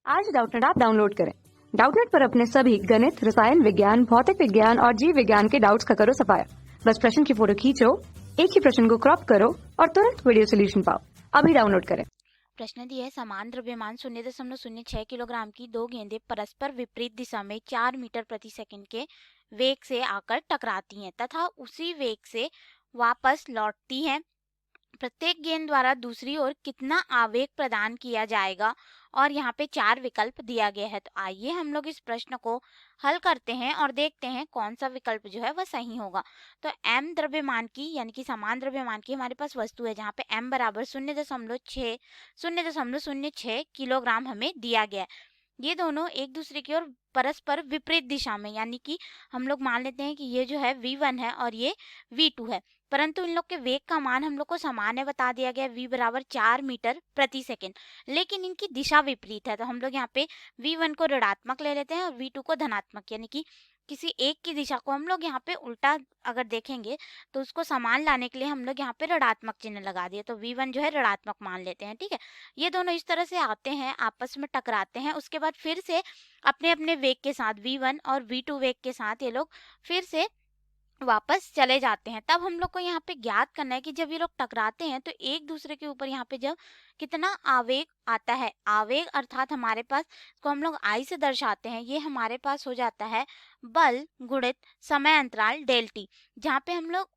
आज Doubtnut app download करें। Doubtnut पर अपने सभी गणित, रसायन विज्ञान, भौतिक विज्ञान और जीव विज्ञान के डाउट्स का करो सफाया। बस प्रश्न की फोटो खींचो, एक ही प्रश्न को क्रॉप करो और तुरंत वीडियो सोल्यूशन पाओ। अभी डाउनलोड करें। प्रश्न दिया है समान द्रव्यमान 0.06 किलोग्राम की दो गेंदें परस्पर विपरीत दिशा में 4 मीटर प्रति सेकंड के वेग से आकर टकराती हैं तथा उसी वेग से वापस लौटती हैं। प्रत्येक गेंद द्वारा दूसरी ओर कितना आवेग प्रदान किया जाएगा और यहाँ पे 4 विकल्प दिया गया है। तो आइए हम लोग इस प्रश्न को हल करते हैं और देखते हैं कौन सा विकल्प जो है वह सही होगा। तो m द्रव्यमान की यानी कि समान द्रव्यमान की हमारे पास वस्तु है जहाँ पे m बराबर 0.06 किलोग्राम हमें दिया गया है। ये दोनों एक दूसरे की ओर परस्पर विपरीत दिशा में यानी कि हम लोग मान लेते हैं कि ये जो है v1 है और ये v2 है, परंतु इन लोग के वेग का मान हम लोग को सामान्य बता दिया गया v बराबर 4 मीटर प्रति सेकंड, लेकिन इनकी दिशा विपरीत है। तो हम लोग यहाँ पे v1 को ऋणात्मक ले लेते हैं और v2 को धनात्मक, यानी कि किसी एक की दिशा को हम लोग यहाँ पे उल्टा अगर देखेंगे तो उसको समान लाने के लिए हम लोग यहाँ पे ऋणात्मक चिन्ह लगा दिए। तो v1 जो है ऋणात्मक मान लेते हैं, ठीक है। ये दोनों इस तरह से आते हैं, आपस में टकराते हैं, उसके बाद फिर से अपने अपने वेग के साथ v1 और v2 वेग के साथ ये लोग फिर से वापस चले जाते हैं। तब हम लोग को यहाँ पे ज्ञात करना है कि जब ये लोग टकराते हैं तो एक दूसरे के ऊपर यहाँ पे जब कितना आवेग आता है। आवेग अर्थात हमारे पास को हम लोग आई से दर्शाते हैं, ये हमारे पास हो जाता है बल गुणित समय अंतराल डेल टी, जहाँ पे हम लोग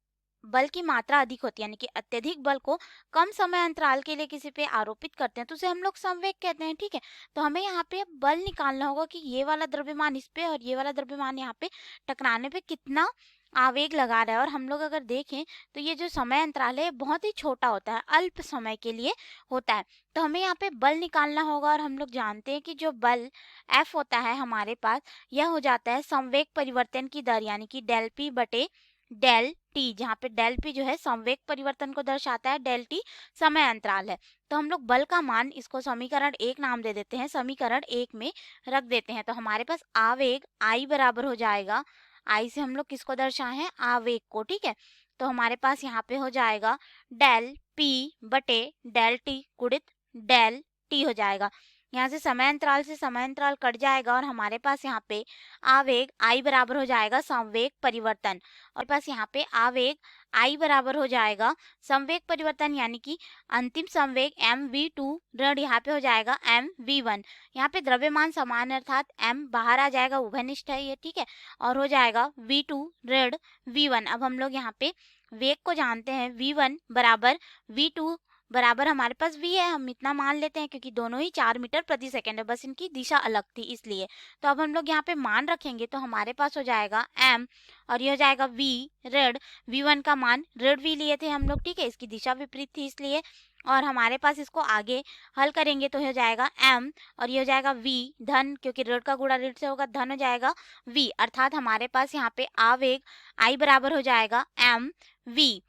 बल की मात्रा अधिक होती है यानी कि अत्यधिक बल को कम समय अंतराल के लिए किसी पे आरोपित करते हैं तो उसे हम लोग संवेग कहते हैं, ठीक है। तो हमें यहाँ पे बल निकालना होगा कि ये वाला द्रव्यमान इस पे और ये वाला द्रव्यमान यहाँ पे टकराने पे कितना आवेग लगा रहा है। और हम लोग अगर देखें तो ये जो समय अंतराल है बहुत ही छोटा होता है, अल्प समय के लिए होता है। तो हमें यहाँ पे बल निकालना होगा और हम लोग जानते हैं कि जो बल F होता है हमारे पास, यह हो जाता है संवेग परिवर्तन की दर यानी कि डेल P बटे डेल टी, जहाँ पे डेल P जो है संवेग परिवर्तन को दर्शाता है, डेल T समय अंतराल है। तो हम लोग बल का मान इसको समीकरण 1 नाम दे देते हैं, समीकरण 1 में रख देते हैं। तो हमारे पास आवेग I बराबर हो जाएगा, आई से हम लोग किसको दर्शाए हैं, आवेग को, ठीक है। तो हमारे पास यहाँ पे हो जाएगा डेल P बटे डेल T गुणित डेल T हो जाएगा। यहाँ से समय अंतराल से समय अंतराल कट जाएगा और हमारे पास यहाँ पे आवेग I बराबर हो जाएगा संवेग परिवर्तन, और पास यहाँ पे आवेग I बराबर हो जाएगा संवेग परिवर्तन यानी कि अंतिम संवेग mv2 ऋण यहाँ पे हो जाएगा mv1। यहाँ पे द्रव्यमान समान अर्थात m बाहर आ जाएगा, उभयनिष्ठ है ये, ठीक है, और हो जाएगा v2 ऋण v1। अब हम लोग यहाँ पे वेग को जानते हैं, v1 बराबर v2 बराबर हमारे पास v है, हम इतना मान लेते हैं क्योंकि दोनों ही 4 मीटर प्रति सेकंड है, बस इनकी दिशा अलग थी इसलिए। तो अब हम लोग यहाँ पे मान रखेंगे तो हमारे पास हो जाएगा m और ये हो जाएगा v ऋण v1 का मान ऋण v लिए थे हम लोग, ठीक है, इसकी दिशा विपरीत थी इसलिए। और हमारे पास इसको आगे हल करेंगे तो हो जाएगा m और ये हो जाएगा v धन, क्योंकि ऋण का गुणा ऋण से होगा, धन हो जाएगा v, अर्थात हमारे पास यहाँ पे आवेग I बराबर हो जाएगा m v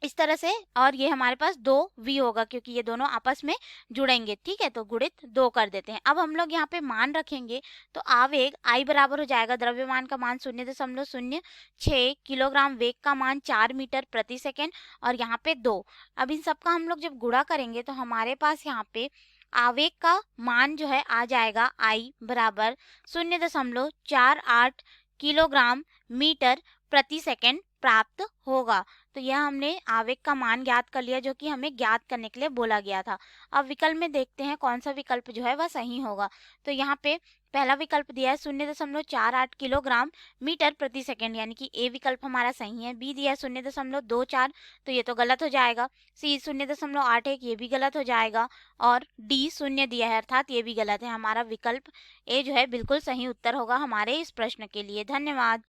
इस तरह से। और ये हमारे पास 2v होगा क्योंकि ये दोनों आपस में जुड़ेंगे, ठीक है, तो गुणित 2 कर देते हैं। अब हम लोग यहाँ पे मान रखेंगे तो आवेग I बराबर हो जाएगा द्रव्यमान का मान 0.06 किलोग्राम, वेग का मान 4 मीटर प्रति सेकेंड और यहाँ पे 2। अब इन सब का हम लोग जब गुणा करेंगे तो हमारे पास यहाँ पे आवेग का मान जो है आ जाएगा I बराबर 0.48 किलोग्राम मीटर प्रति सेकेंड प्राप्त होगा। तो यह हमने आवेग का मान ज्ञात कर लिया जो कि हमें ज्ञात करने के लिए बोला गया था। अब विकल्प में देखते हैं कौन सा विकल्प जो है वह सही होगा। तो यहाँ पे पहला विकल्प दिया है 0.48 किलोग्राम मीटर प्रति सेकंड यानी कि ए विकल्प हमारा सही है। बी दिया है 0.24 तो ये तो गलत हो जाएगा। सी 0.81 ये भी गलत हो जाएगा और डी 0 दिया है अर्थात ये भी गलत है। हमारा विकल्प ए जो है बिल्कुल सही उत्तर होगा हमारे इस प्रश्न के लिए। धन्यवाद।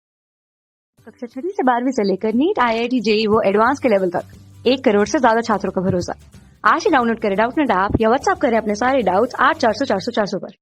कक्षा 6 से 12वीं से लेकर नीट, IIT, JEE वो एडवांस के लेवल तक 1 करोड़ से ज्यादा छात्रों का भरोसा। आज ही डाउनलोड करें डाउटनेट ऐप या व्हाट्सएप करें अपने सारे डाउट्स 8400 400 400 पर।